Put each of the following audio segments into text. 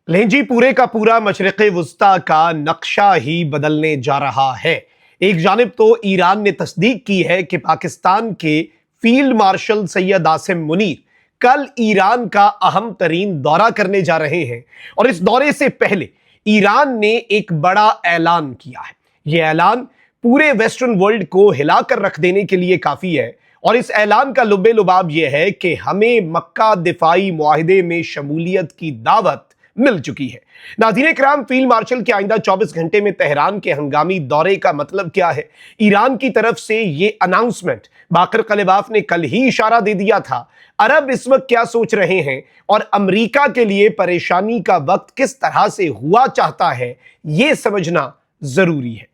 लें जी, पूरे का पूरा मशरिक़ वुस्ता का नक्शा ही बदलने जा रहा है। एक जानिब तो ईरान ने तस्दीक की है कि पाकिस्तान के फील्ड मार्शल सैयद आसिम मुनीर कल ईरान का अहम तरीन दौरा करने जा रहे हैं, और इस दौरे से पहले ईरान ने एक बड़ा ऐलान किया है। यह ऐलान पूरे वेस्टर्न वर्ल्ड को हिलाकर रख देने के लिए काफी है, और इस ऐलान का लुब्बे लुबाब यह है कि हमें मक्का दिफाई मुआहिदे में शमूलियत की दावत मिल चुकी है। नाज़रीन इकराम, फील्ड मार्शल के आइंदा 24 घंटे में तेहरान के हंगामी दौरे का मतलब क्या है? ईरान की तरफ से ये अनाउंसमेंट बाकर कलिबाफ ने कल ही इशारा दे दिया था। अरब इस वक्त क्या सोच रहे हैं और अमेरिका के लिए परेशानी का वक्त किस तरह से हुआ चाहता है, यह समझना जरूरी है।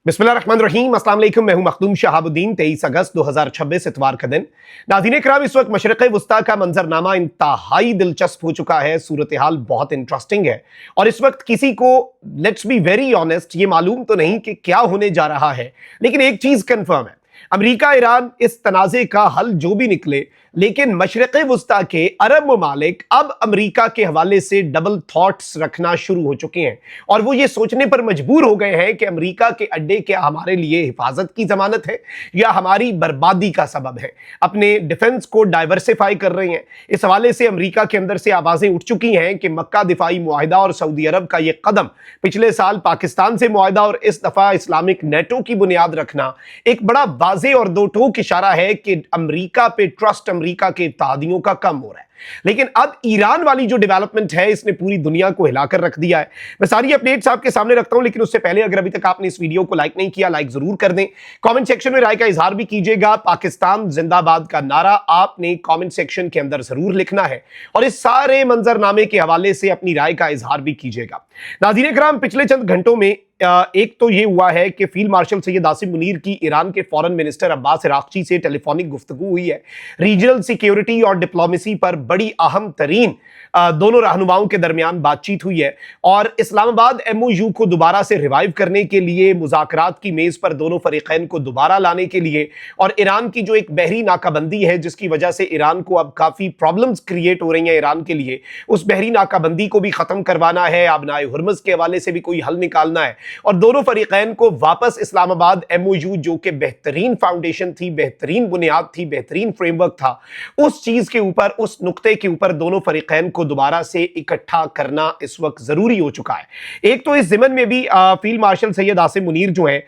बिस्मिल्लाहिर्रहमानिर्रहीम, अस्सलाम वालेकुम। मैं हूं मखदूम शहाबुद्दीन। 23 अगस्त 2026 इतवार का दिन। नाज़रीन इकराम, इस वक्त मशरिक़ वुस्ता का मंजरनामा इंतहाई दिलचस्प हो चुका है। सूरत हाल बहुत इंटरेस्टिंग है, और इस वक्त किसी को, लेट्स बी वेरी ऑनेस्ट, ये मालूम तो नहीं कि क्या होने जा रहा है, लेकिन एक चीज कंफर्म है, अमेरिका ईरान इस तनाज़े का हल जो भी निकले, लेकिन मशरिक़ वुस्ता के अरब ममालिक अब अमेरिका के हवाले से डबल थॉट्स रखना शुरू हो चुके हैं, और वो ये सोचने पर मजबूर हो गए हैं कि अमेरिका के अड्डे क्या हमारे लिए हिफाजत की जमानत है या हमारी बर्बादी का सबब है। अपने डिफेंस को डाइवर्सिफाई कर रहे हैं। इस हवाले से अमेरिका के अंदर से आवाजें उठ चुकी हैं कि मक्का दिफाई मुआहिदा और सऊदी अरब का यह कदम, पिछले साल पाकिस्तान से मुआहिदा और इस दफा इस्लामिक नेटो की बुनियाद रखना, एक बड़ा वाज़े और दो टोक इशारा है कि अमेरिका पे ट्रस्ट अमेरिका के इत्तेहादियों का कम हो रहा है। लेकिन अब ईरान वाली जो डेवलपमेंट है, इसने पूरी दुनिया को हिलाकर रख दिया है। मैं सारी अपडेट्स आपके सामने रखता हूं, लेकिन उससे पहले अगर अभी तक आपने इस वीडियो को लाइक नहीं किया, लाइक जरूर कर दें। कमेंट सेक्शन में राय का इजहार भी कीजिएगा। पाकिस्तान जिंदाबाद का नारा आपने कमेंट सेक्शन के अंदर जरूर लिखना है, और इस सारे मंजरनामे के हवाले से अपनी राय का इजहार भी कीजिएगा। नाज़रीन इकराम, पिछले चंद घंटों में एक तो ये हुआ है कि फील्ड मार्शल सैयद आसिम मुनीर की ईरान के फॉरेन मिनिस्टर अब्बास अरागची से टेलीफोनिक गुफ्तगू हुई है। रीजनल सिक्योरिटी और डिप्लोमेसी पर बड़ी अहम तरीन दोनों रहनुमाओं के दरमियान बातचीत हुई है, और इस्लामाबाद MOU को दोबारा से रिवाइव करने के लिए, मुज़ाकरात की मेज पर दोनों फरीकैन को दोबारा लाने के लिए, और ईरान की जो एक बहरी नाकाबंदी है जिसकी वजह से ईरान को अब काफी प्रॉब्लम्स क्रिएट हो रही हैं ईरान के लिए, उस बहरी नाकाबंदी को भी खत्म करवाना है। आबनाए हुर्मुज़ के हवाले से भी कोई हल निकालना है, और दोनों फरीकैन को वापस इस्लामाबाद MOU, जो कि बेहतरीन फाउंडेशन थी, बेहतरीन बुनियाद थी, बेहतरीन फ्रेमवर्क था, उस चीज के ऊपर, उस नुक्ते के ऊपर दोनों फरीकैन को दोबारा से इकट्ठा करना इस वक्त जरूरी हो चुका है। एक तो इस ज़िमन में भी फील्ड मार्शल सैयद आसिम मुनीर जो है,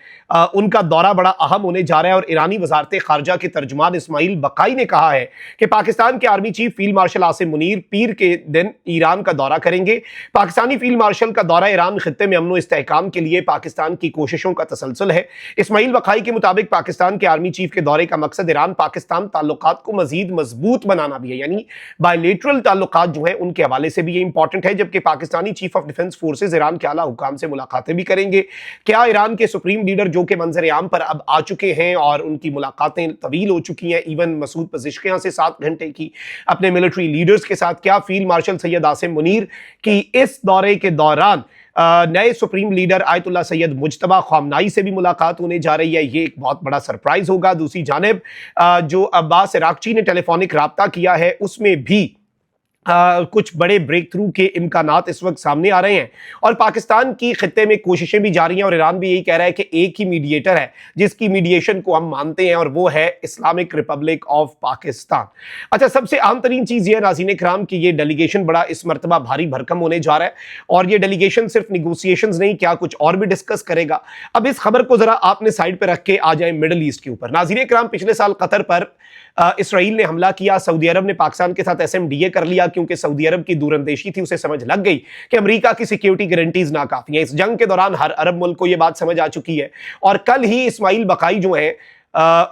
उनका दौरा बड़ा अहम होने जा रहा है, और ईरानी वजारत खारजा के तर्जुमान इस्माइल बकाई ने कहा है कि पाकिस्तान के army chief field marshal Asim Munir पीर के दिन ईरान का दौरा करेंगे। पाकिस्तानी फील्ड मार्शल का दौरा ईरान खित्ते में अमन व इस्तेहकाम के लिए पाकिस्तान की कोशिशों का तसलसल है। इस्माइल बकाई के मुताबिक पाकिस्तान के आर्मी चीफ के दौरे का मकसद ईरान पाकिस्तान ताल्लुकात को मजीद मजबूत बनाना भी है, यानी बायलेटरल ताल्लुकात जो है उनके हवाले से भी ये इंपॉर्टेंट है। जबकि Pakistani chief of defence forces Iran के आला हुकाम से मुलाकातें भी करेंगे। क्या ईरान के सुप्रीम लीडर, जो कि मंजर आम पर अब आ चुके हैं और उनकी मुलाकातें तवील हो चुकी हैं, इवन मसूद पज़ेश्कियां से 7 घंटे की अपने मिलिट्री लीडर्स के साथ, क्या फील्ड मार्शल सैयद आसिम मुनीर की इस दौरे के दौरान नए supreme leader Ayatollah Syed Mojtaba Khamenei से भी मुलाकात होने जा रही है? ये एक बहुत बड़ा सरप्राइज होगा। दूसरी जानिब जो अब्बास अरागची ने टेलीफोनिक राब्ता किया है, उसमें भी कुछ बड़े ब्रेक थ्रू के इम्कानात इस वक्त सामने आ रहे हैं, और पाकिस्तान की खित्ते में कोशिशें भी जारी हैं, और ईरान भी यही कह रहा है कि एक ही मीडिएटर है जिसकी मीडिएशन को हम मानते हैं, और वो है इस्लामिक रिपब्लिक ऑफ पाकिस्तान। अच्छा, सबसे अहम तरीन चीज़ ये है नाज़रीन इकराम कि ये डेलीगेशन बड़ा इस मरतबा भारी भरकम होने जा रहा है, और ये डेलीगेशन सिर्फ निगोसिएशंस नहीं, क्या कुछ और भी डिस्कस करेगा। अब इस खबर को जरा आपने साइड पर रख के आ जाए मिडल ईस्ट के ऊपर। नाज़रीन इकराम, पिछले साल कतर पर इसराइल ने हमला किया, सऊदी अरब ने पाकिस्तान के साथ SMDA कर लिया, क्योंकि सऊदी अरब की दूरंदेशी थी। उसे समझ लग गई कि अमेरिका की सिक्योरिटी गारंटीज नाकाफी हैं। इस जंग के दौरान हर अरब मुल्क को यह बात समझ आ चुकी है, और कल ही इस्माइल बकाई जो है,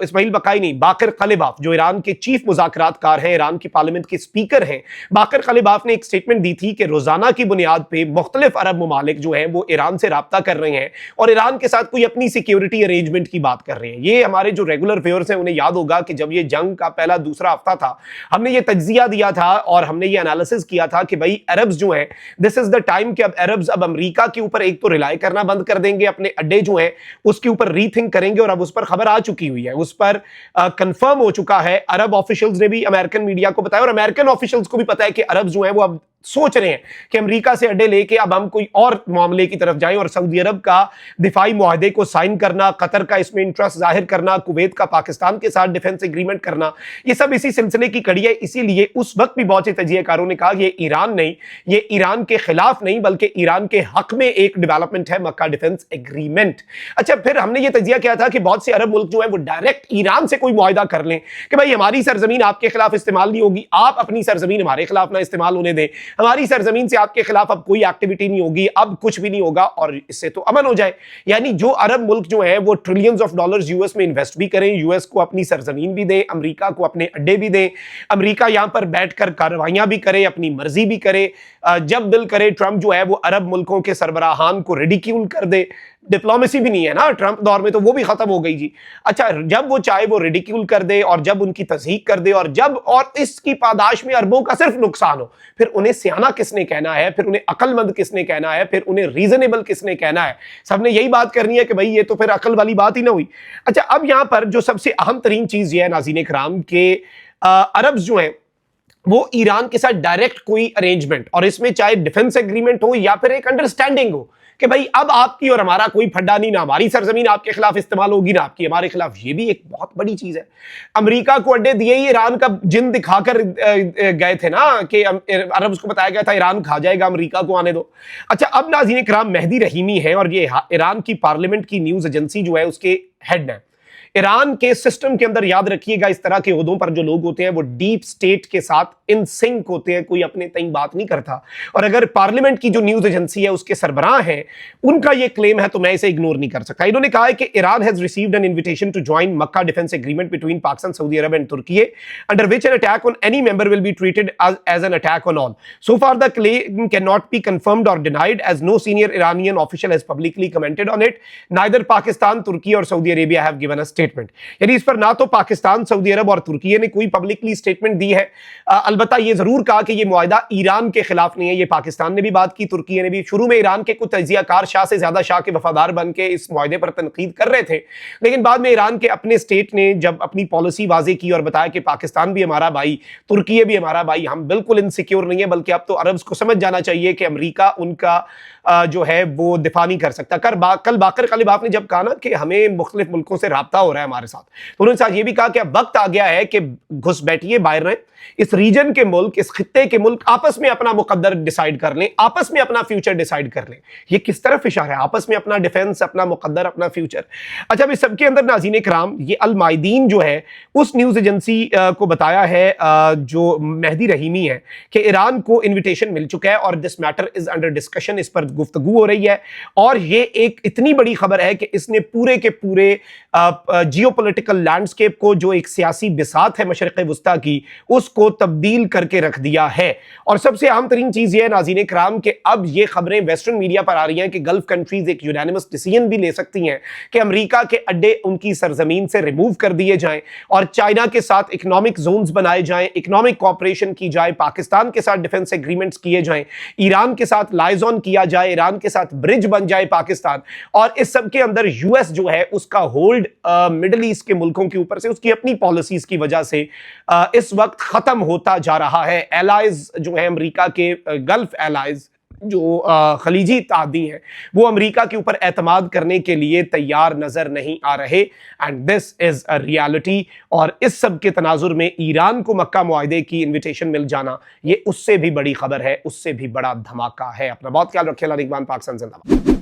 इस्माइल बकाई नहीं, बाकर कलिबाफ, जो ईरान के चीफ मुज़ाकरातकार हैं, ईरान की पार्लियामेंट के स्पीकर हैं, बाकर कलिबाफ ने एक स्टेटमेंट दी थी कि रोजाना की बुनियाद पे मुख्तलिफ अरब ममालिक जो हैं वो ईरान से राब्ता कर रहे हैं, और ईरान के साथ कोई अपनी सिक्योरिटी अरेंजमेंट की बात कर रहे हैं। ये हमारे जो रेगुलर व्यूअर्स हैं उन्हें याद होगा कि जब ये जंग का पहला दूसरा हफ्ता था, हमने ये तज्जिया दिया था और हमने ये एनालिसिस किया था कि भाई अरब्स जो हैं, दिस इज द टाइम कि अब अरब्स अब अमेरिका के ऊपर एक तो रिलाई करना बंद कर देंगे, अपने अड्डे जो हैं उसके ऊपर रीथिंक करेंगे, और अब उस पर खबर आ चुकी हुई है, उस पर कंफर्म हो चुका है। अरब ऑफिशियल्स ने भी अमेरिकन मीडिया को बताया और अमेरिकन ऑफिशियल्स को भी पता है कि अरब जो है वो अब सोच रहे हैं कि अमेरिका से अड्डे लेके अब हम कोई और मामले की तरफ जाएं और सऊदी अरब का दिफाई मुआहदे को साइन करना, कतर का इसमें इंटरेस्ट जाहिर करना, कुवैत का पाकिस्तान के साथ डिफेंस एग्रीमेंट करना, ये सब इसी सिलसिले की कड़ी है। इसीलिए उस वक्त भी बहुत से तजियाकारों ने कहा ये ईरान नहीं, ये ईरान के खिलाफ नहीं बल्कि ईरान के हक में एक डेवलपमेंट है मक्का डिफेंस एग्रीमेंट। अच्छा, फिर हमने ये तजिया किया था कि बहुत से अरब मुल्क जो है वो डायरेक्ट ईरान से कोई मुआहदा कर लें कि भाई हमारी सरजमीन आपके खिलाफ इस्तेमाल नहीं होगी, आप अपनी सरजमीन हमारे खिलाफ ना इस्तेमाल होने दें, हमारी सरजमीन से आपके खिलाफ अब कोई एक्टिविटी नहीं होगी, अब कुछ भी नहीं होगा और इससे तो अमन हो जाए। यानी जो अरब मुल्क जो है वो ट्रिलियंस ऑफ डॉलर्स यूएस में इन्वेस्ट भी करें, यूएस को अपनी सरजमीन भी दें, अमेरिका को अपने अड्डे भी दें, अमेरिका यहां पर बैठकर कार्रवाइयां भी करे, अपनी मर्जी भी करे, जब दिल करे ट्रंप जो है वो अरब मुल्कों के सरबराहान को रिडिक्यूल कर दे। डिप्लोमेसी भी नहीं है ना ट्रंप दौर में, तो वो भी खत्म हो गई जी। अच्छा, जब वो चाहे वो रिडिक्यूल कर दे और जब उनकी तस्दीक कर दे और जब और इसकी पादाश में अरबों का सिर्फ नुकसान हो, फिर उन्हें सियाना किसने कहना है, फिर उन्हें अकलमंद किसने कहना है, फिर उन्हें रीजनेबल किसने कहना है? सबने यही बात करनी है कि भाई ये तो फिर अकल वाली बात ही ना हुई। अच्छा, अब यहां पर जो सबसे अहम तरीन चीज ये है नाज़रीन इकराम के अरब जो है वो ईरान के साथ डायरेक्ट कोई अरेंजमेंट, और इसमें चाहे डिफेंस एग्रीमेंट हो या फिर एक अंडरस्टैंडिंग हो कि भाई अब आपकी और हमारा कोई फड्डा नहीं, ना हमारी सरजमीन आपके खिलाफ इस्तेमाल होगी ना आपकी हमारे खिलाफ। ये भी एक बहुत बड़ी चीज है। अमेरिका को अड्डे दिए ही ईरान का जिन दिखाकर गए थे ना कि अरब को बताया गया था ईरान खा जाएगा, अमेरिका को आने दो। अच्छा, अब नाज़रीन इकराम मेहदी रहीमी है और ये ईरान की पार्लियामेंट की न्यूज एजेंसी जो है उसके हेड है। ईरान के सिस्टम के अंदर याद रखिएगा इस तरह के ओहदों पर जो लोग होते हैं वो डीप स्टेट के साथ इन सिंक होते हैं, कोई अपने तई बात नहीं करता। और अगर पार्लियामेंट की जो न्यूज एजेंसी है उसके सरबराह हैं, उनका ये क्लेम है तो मैं इसे इग्नोर नहीं कर सकता। इन्होंने कहा है कि Iran has received an invitation to join Makkah defence agreement between Pakistan, Saudi Arab and Turkey, under which an attack on any member will be treated as an attack on all. So far the claim can not be confirmed और denied as no senior Iranian official has publicly commented on it, neither Pakistan, Turkey और Saudi Arabia have given a statement. यानी इस पर ना तो Pakistan, Saudi अरब और तुर्की ने कोई पब्लिकली स्टेटमेंट दी है। अलबत्ता ये जरूर कहा कि ये मुआहदा ईरान के खिलाफ नहीं है। ये पाकिस्तान ने भी बात की, तुर्की ने भी। शुरू में ईरान के कुछ तजियाकार शाह से ज्यादा शाह के वफादार बन के इस मुआहदे पर तनकीद कर रहे थे, लेकिन बाद में ईरान के अपने स्टेट ने जब अपनी पॉलिसी वाजे की और बताया कि पाकिस्तान भी हमारा भाई, तुर्की भी हमारा भाई, हम बिल्कुल इनसिक्योर नहीं है, बल्कि अब तो अरब्स को समझ जाना चाहिए कि अमेरिका उनका जो है वो दिफा नहीं कर सकता। कल बाकर कालिबाफ ने जब कहा ना कि हमें मुख्तलिफ मुल्कों से राब्ता हो रहा है हमारे साथ, तो उन्होंने साथ ये भी कहा कि अब वक्त आ गया है कि घुस बैठिए, बाहर रहें, इस रीजन के मुल्क, इस खित्ते के मुल्क आपस में अपना मुकद्दर डिसाइड कर लें, आपस में अपना फ्यूचर डिसाइड कर लें। ये किस तरफ इशारा है? आपस में अपना डिफेंस, अपना मुकद्दर, अपना फ्यूचर। अच्छा, इस सबके अंदर नाज़रीन इकराम ये अल मायदीन जो है उस न्यूज एजेंसी को बताया है जो मेहदी रहीमी है कि ईरान को इन्विटेशन मिल चुका है और this matter is under discussion, इस पर गुफ्तगू हो रही है। और ये एक इतनी बड़ी खबर है कि इसने पूरे के पूरे जियोपॉलिटिकल लैंडस्केप को, जो एक सियासी बिसात है मशरिक़ वुस्ता की, उसको तब्दील करके रख दिया है। और सबसे अहम तरीन चीज ये है नाज़रीन इकराम कि अब ये खबरें वेस्टर्न मीडिया पर आ रही हैं कि गल्फ कंट्रीज एक यूनानिमस डिसीजन भी ले सकती हैं कि अमेरिका के अड्डे उनकी सरजमीन से रिमूव कर दिए जाएं और चाइना के साथ इकोनॉमिक जोन्स बनाए जाएं, इकोनॉमिक कॉपरेशन की जाए, पाकिस्तान के साथ डिफेंस एग्रीमेंट्स किए जाएं, ईरान के साथ लाइजॉन किया जाए, ईरान के साथ ब्रिज बन जाए पाकिस्तान। और इस सब के अंदर यूएस जो है उसका होल्ड मिडिल ईस्ट के मुल्कों के ऊपर से उसकी अपनी पॉलिसीज की वजह से इस वक्त खत्म होता जा रहा है। एलाइज जो है अमेरिका के, गल्फ एलाइज जो खलीजी इत्तेहादी हैं, वो अमेरिका के ऊपर एतमाद करने के लिए तैयार नजर नहीं आ रहे। And this is a reality. और इस सब के तनाजुर में ईरान को मक्का मुआहदे की इन्विटेशन मिल जाना, ये उससे भी बड़ी खबर है, उससे भी बड़ा धमाका है। अपना बहुत ख्याल रखिए। पाकिस्तान जिंदाबाद।